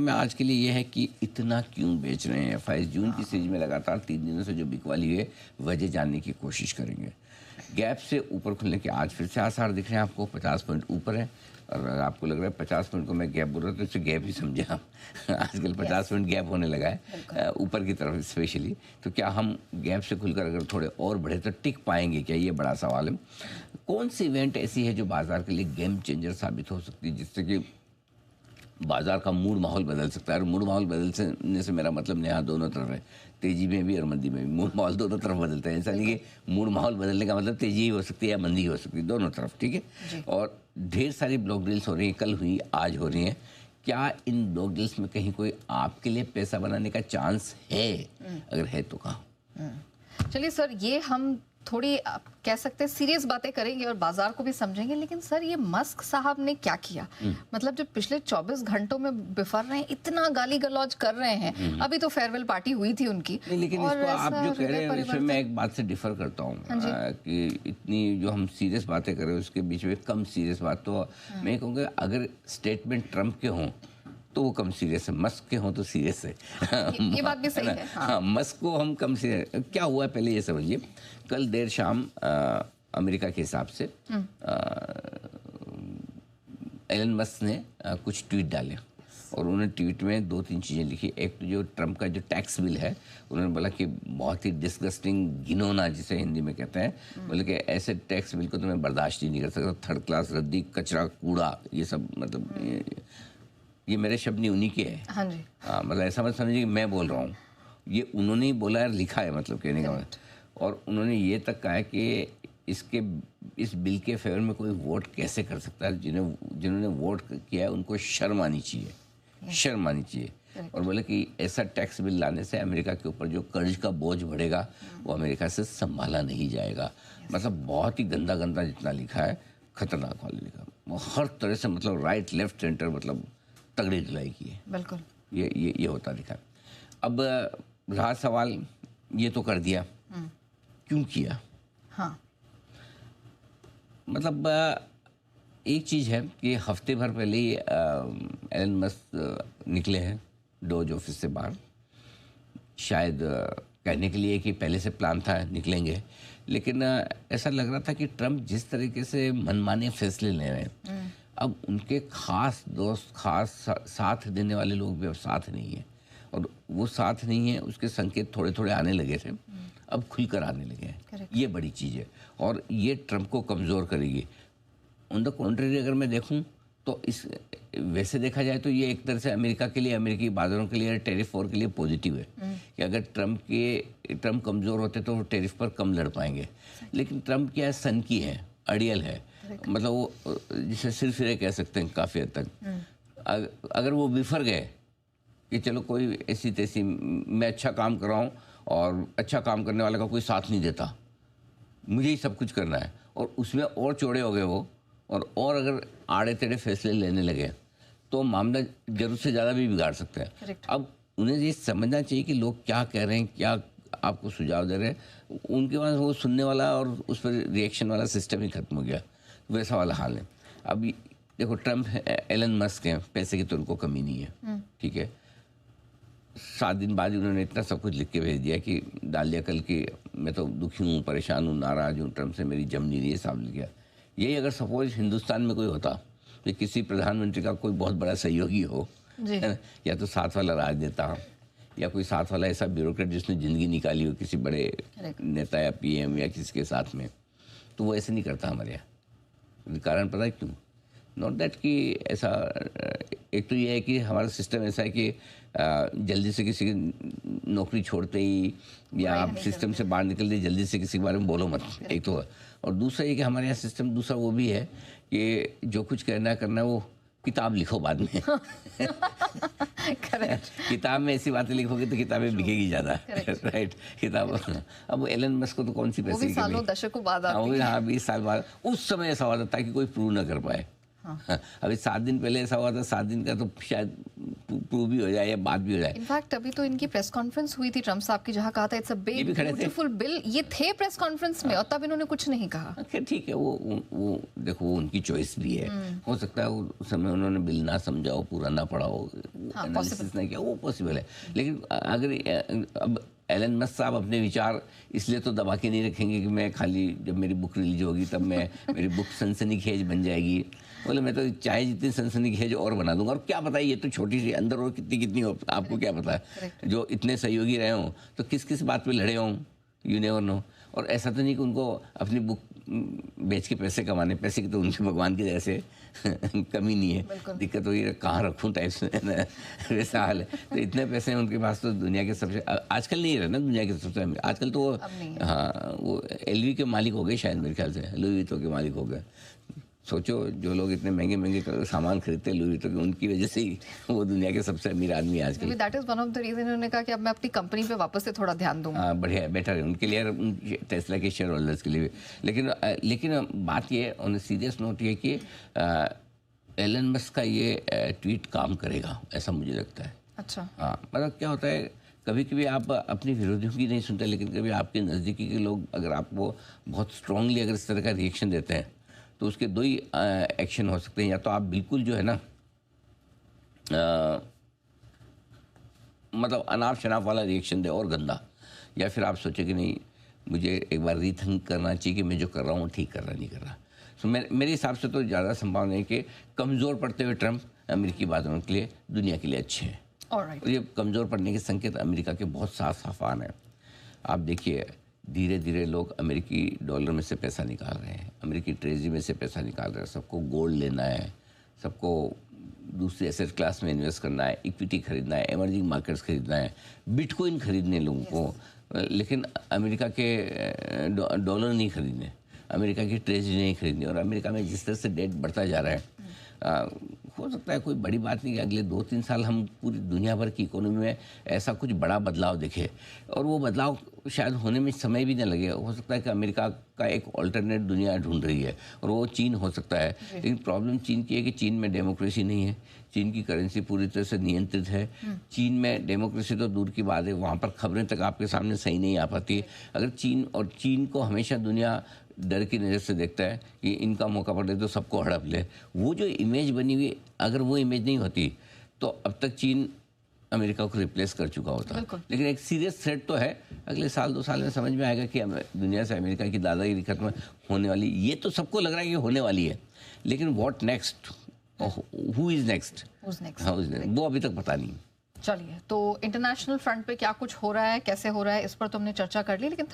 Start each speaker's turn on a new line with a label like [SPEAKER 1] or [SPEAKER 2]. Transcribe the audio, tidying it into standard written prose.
[SPEAKER 1] में आज के लिए ये है कि इतना क्यों बेच रहे हैं। 22 जून की सीरीज में लगातार 3 दिनों से जो बिकवाली हुई है वजह जानने की कोशिश करेंगे। गैप से ऊपर खुलने के आज फिर से आसार दिख रहे हैं आपको, 50 पॉइंट ऊपर है। और अगर आपको लग रहा है 50 पॉइंट को मैं गैप बोल रहा हूँ तो इसे गैप ही समझे आप। आजकल 50 पॉइंट गैप होने लगा है ऊपर की तरफ स्पेशली। तो क्या हम गैप से खुलकर अगर थोड़े और बढ़े तो टिक पाएंगे क्या, ये बड़ा सवाल है। कौन सी इवेंट ऐसी है जो बाजार के लिए गेम चेंजर साबित हो सकती है, जिससे कि बाजार का मूड माहौल बदल सकता है। और मूड माहौल बदलने से मेरा मतलब यहाँ दोनों तरफ है, तेजी में भी और मंदी में भी। मूड माहौल दोनों तरफ बदलता है। ऐसा नहीं कि मूड माहौल बदलने का मतलब तेजी ही हो सकती है या मंदी हो सकती है, दोनों तरफ, ठीक है। और ढेर सारी ब्लॉक डील्स हो रही हैं, कल हुई, आज हो रही हैं। क्या इन ब्लॉक डील्स में कहीं कोई आपके लिए पैसा बनाने का चांस है? अगर है तो कहाँ?
[SPEAKER 2] चलिए सर, ये हम थोड़ी कह सकते हैं सीरियस बातें करेंगे और बाजार को भी समझेंगे, लेकिन सर ये मस्क साहब ने क्या किया? मतलब जो पिछले 24 घंटों में बिफर रहे हैं, इतना गाली गलौज कर रहे हैं। अभी तो फेयरवेल पार्टी हुई थी उनकी।
[SPEAKER 1] लेकिन
[SPEAKER 2] और
[SPEAKER 1] इसको आप जो कह रहे हैं इसमें मैं एक बात से डिफर करता हूँ कि इतनी जो हम सीरियस बातें कर रहे हैं उसके बीच में कम सीरियस बात, तो मैं कहूँगा अगर स्टेटमेंट ट्रम्प के हों तो वो कम सीरियस है, मस्क के हों तो सीरियस है।
[SPEAKER 2] ये बात भी सही है।
[SPEAKER 1] हाँ, मस्क को हम कम सीरियस। क्या हुआ है पहले ये समझिए। कल देर शाम अमेरिका के हिसाब से एलन मस्क ने कुछ ट्वीट डाले और उन्होंने ट्वीट में 2-3 चीज़ें लिखी। एक तो जो ट्रम्प का जो टैक्स बिल है, उन्होंने बोला कि बहुत ही डिस्गस्टिंग, घिनौना जिसे हिंदी में कहते हैं, बोले कि ऐसे टैक्स बिल को तो मैं बर्दाश्त ही नहीं कर सकता। थर्ड क्लास, रद्दी, कचरा, कूड़ा, ये सब, मतलब ये मेरे शब्द नहीं, उन्हीं के हैं।
[SPEAKER 2] हाँ जी।
[SPEAKER 1] हाँ, मतलब ऐसा मत समझिए कि मैं बोल रहा हूँ, ये उन्होंने ही बोला है, लिखा है, मतलब कहने का मतलब। और उन्होंने ये तक कहा है कि इस बिल के फेवर में कोई वोट कैसे कर सकता है। जिन्होंने वोट किया है उनको शर्म आनी चाहिए, शर्म आनी चाहिए। और बोले कि ऐसा टैक्स बिल लाने से अमेरिका के ऊपर जो कर्ज का बोझ बढ़ेगा वो अमेरिका से संभाला नहीं जाएगा। मतलब बहुत ही गंदा गंदा जितना लिखा है, खतरनाक वाले लिखा, वो हर तरह से, मतलब राइट लेफ्ट सेंटर, मतलब तगड़ी धुलाई की है।
[SPEAKER 2] बिल्कुल
[SPEAKER 1] ये होता दिखा। अब रहा सवाल, ये तो कर दिया, क्यों किया?
[SPEAKER 2] हाँ,
[SPEAKER 1] मतलब एक चीज़ है कि हफ्ते भर पहले ही एलन मस्क निकले हैं डोज ऑफिस से बाहर, शायद कहने के लिए कि पहले से प्लान था निकलेंगे, लेकिन ऐसा लग रहा था कि ट्रम्प जिस तरीके से मनमाने फैसले ले रहे हैं, अब उनके खास दोस्त, खास साथ देने वाले लोग भी अब साथ नहीं है। और वो साथ नहीं है, उसके संकेत थोड़े थोड़े आने लगे थे, अब खुलकर आने लगे हैं। ये बड़ी चीज़ है और ये ट्रम्प को कमज़ोर करेगी। ऑन द कॉन्ट्रेरी अगर मैं देखूं तो वैसे देखा जाए तो ये एक तरह से अमेरिका के लिए, अमेरिकी बाजारों के लिए, टैरिफ वॉर के लिए पॉजिटिव है कि अगर ट्रम्प कमज़ोर होते तो वो टैरिफ पर कम लड़ पाएंगे। लेकिन ट्रम्प क्या है, सन की है, अड़ियल है, मतलब वो जिसे सिरफिरे कह सकते हैं काफ़ी हद तक। अगर वो बिफर गए कि चलो कोई ऐसी तैसी, मैं अच्छा काम कर रहा हूँ और अच्छा काम करने वाले का कोई साथ नहीं देता, मुझे ही सब कुछ करना है, और उसमें और चौड़े हो गए वो, और अगर आड़े टेढ़े फैसले लेने लगे तो मामला जरूरत से ज़्यादा भी बिगाड़ सकते हैं। अब उन्हें ये समझना चाहिए कि लोग क्या कह रहे हैं, क्या आपको सुझाव दे रहे हैं, उनके पास वो सुनने वाला और उस पर रिएक्शन वाला सिस्टम ही खत्म हो गया, वैसा वाला हाल है। अब देखो, ट्रम्प एलन मस्क हैं, पैसे की तो उनको कमी नहीं है, ठीक है। 7 दिन बाद उन्होंने इतना सब कुछ लिख के भेज दिया कि डाल दिया कल कि मैं तो दुखी हूँ, परेशान हूँ, नाराज़ हूँ, ट्रम्प से मेरी जम नहीं रही है, साहब लिख गया। यही अगर सपोज हिंदुस्तान में कोई होता कि किसी प्रधानमंत्री का कोई बहुत बड़ा सहयोगी हो, या तो साथ वाला राजनेता या कोई साथ वाला ऐसा ब्यूरोक्रेट जिसने ज़िंदगी निकाली हो किसी बड़े नेता या पीएम या किसी के साथ में, तो वो ऐसे नहीं करता हमारे यहाँ। कारण पता है क्यों? नॉट दैट कि ऐसा, एक तो ये है कि हमारा सिस्टम ऐसा है कि जल्दी से किसी की नौकरी छोड़ते ही या आप सिस्टम से बाहर निकलते जल्दी से किसी के बारे में बोलो मत, एक तो। और दूसरा ये कि हमारे यहाँ सिस्टम दूसरा वो भी है कि जो कुछ करना है वो किताब लिखो बाद में। किताब में ऐसी बातें लिखोगे तो किताबें बिकेगी ज़्यादा, राइट। किताब, अब एलन मस्क को तो कौन सी पैसे,
[SPEAKER 2] सालों दशकों बाद,
[SPEAKER 1] हाँ 20 साल बाद, उस समय ऐसा होता था कि कोई प्रूव ना कर पाए, हाँ, अभी 7 दिन पहले ऐसा हुआ था, 7 दिन का तो शायद प्रूव भी हो जाए या बात भी हो जाए।
[SPEAKER 2] इनफैक्ट अभी तो इनकी प्रेस कॉन्फ्रेंस हुई थी ट्रम्प साहब की, जहां कहा था it's a big beautiful bill. ये थे प्रेस कॉन्फ्रेंस में और तब इन्होंने कुछ नहीं कहा।
[SPEAKER 1] अच्छा ठीक है, वो देखो वो उनकी चॉइस भी है। हो सकता है उस समय उन्होंने बिल ना समझा हो, पूरा ना पढ़ा हो, एनालिसिस नहीं किया, वो पॉसिबल है। लेकिन अगर अब एलन मस्क साहब अपने विचार इसलिए तो दबा के नहीं रखेंगे कि मैं खाली जब मेरी बुक रिलीज होगी तब मैं मेरी बुक सनसनीखेज बन जाएगी। बोले मैं तो चाहे जितनी सनसनीखेज और बना दूंगा, और क्या पता ये तो छोटी सी अंदर और कितनी कितनी हो, आपको क्या पता है। जो इतने सहयोगी रहे हों तो किस किस बात पे लड़े हों, यू नेवर नो। और ऐसा तो नहीं कि उनको अपनी बुक बेच के पैसे कमाने, पैसे की तो उनके भगवान के जैसे कमी नहीं है। दिक्कत तो ये कहाँ रखूँ टाइप से वैसा हाल है। तो इतने पैसे हैं उनके पास, तो दुनिया के सबसे आजकल नहीं रहे ना दुनिया के सबसे आजकल तो वो हाँ वो एलवी के मालिक हो गए शायद, मेरे ख्याल से लुई विटो के मालिक हो गए। सोचो जो लोग इतने महंगे महंगे सामान खरीदते हैं लुई विटो के, उनकी वजह से ही वो दुनिया के सबसे अमीर आदमी आजकल।
[SPEAKER 2] That is one of the reason उन्होंने कहा कि अब मैं अपनी कंपनी पे वापस से थोड़ा ध्यान दूंगा।
[SPEAKER 1] हाँ बढ़िया है, बेटर है उनके लिए, टेस्ला के शेयर होल्डर्स के लिए भी। लेकिन बात ये ऑन सीरियस नोट ये कि एलन मस्क का ये ट्वीट काम करेगा ऐसा मुझे लगता है।
[SPEAKER 2] अच्छा
[SPEAKER 1] हाँ, मतलब क्या होता है कभी कभी आप अपने विरोधियों की नहीं सुनते, लेकिन कभी आपके नज़दीकी के लोग अगर आपको बहुत स्ट्रांगली अगर इस तरह का रिएक्शन देते हैं तो उसके दो ही एक्शन हो सकते हैं। या तो आप बिल्कुल जो है ना मतलब अनाप शनाप वाला रिएक्शन दे और गंदा, या फिर आप सोचे कि नहीं मुझे एक बार रीथिंक करना चाहिए कि मैं जो कर रहा हूँ ठीक कर रहा नहीं कर रहा। सो मेरे हिसाब से तो ज़्यादा संभावना है कि कमज़ोर पड़ते हुए ट्रंप अमेरिकी बातों के लिए दुनिया के लिए अच्छे हैं। और ये कमज़ोर पड़ने के संकेत अमेरिका के बहुत साफ साफ आ रहे हैं। आप देखिए धीरे धीरे लोग अमेरिकी डॉलर में से पैसा निकाल रहे हैं, अमेरिकी ट्रेजरी में से पैसा निकाल रहे हैं। सबको गोल्ड लेना है, सबको दूसरी एसेट क्लास में इन्वेस्ट करना है, इक्विटी खरीदना है, एमर्जिंग मार्केट्स खरीदना है, बिटकॉइन खरीदने लोगों को। लेकिन अमेरिका के डॉलर नहीं खरीदने, अमेरिका की ट्रेजरी नहीं खरीदनी। और अमेरिका में जिस तरह से डेट बढ़ता जा रहा है, हो सकता है कोई बड़ी बात नहीं कि अगले 2-3 साल हम पूरी दुनिया भर की इकोनॉमी में ऐसा कुछ बड़ा बदलाव देखें, और वो बदलाव शायद होने में समय भी न लगे। हो सकता है कि अमेरिका का एक ऑल्टरनेट दुनिया ढूंढ रही है, और वो चीन हो सकता है। लेकिन प्रॉब्लम चीन की है कि चीन में डेमोक्रेसी नहीं है, चीन की करेंसी पूरी तरह से नियंत्रित है। चीन में डेमोक्रेसी तो दूर की बात है, वहाँ पर खबरें तक आपके सामने सही नहीं आ पाती। अगर चीन को हमेशा दुनिया डर की नज़र से देखता है कि इनका मौका पड़े तो सबको हड़प ले, वो जो इमेज बनी हुई, अगर वो इमेज नहीं होती तो अब तक चीन अमेरिका को रिप्लेस कर चुका होता। लेकिन एक सीरियस थ्रेट तो है, अगले 1-2 साल में समझ में आएगा कि दुनिया से अमेरिका की दादागिरी खत्म होने वाली। ये तो सबको लग रहा है कि होने वाली है, लेकिन what next, who is next, वो अभी तक पता नहीं।
[SPEAKER 2] चलिए, तो इंटरनेशनल फ्रंट पे क्या कुछ हो रहा है, कैसे हो रहा है, इस पर तो हमने चर्चा कर ली, लेकिन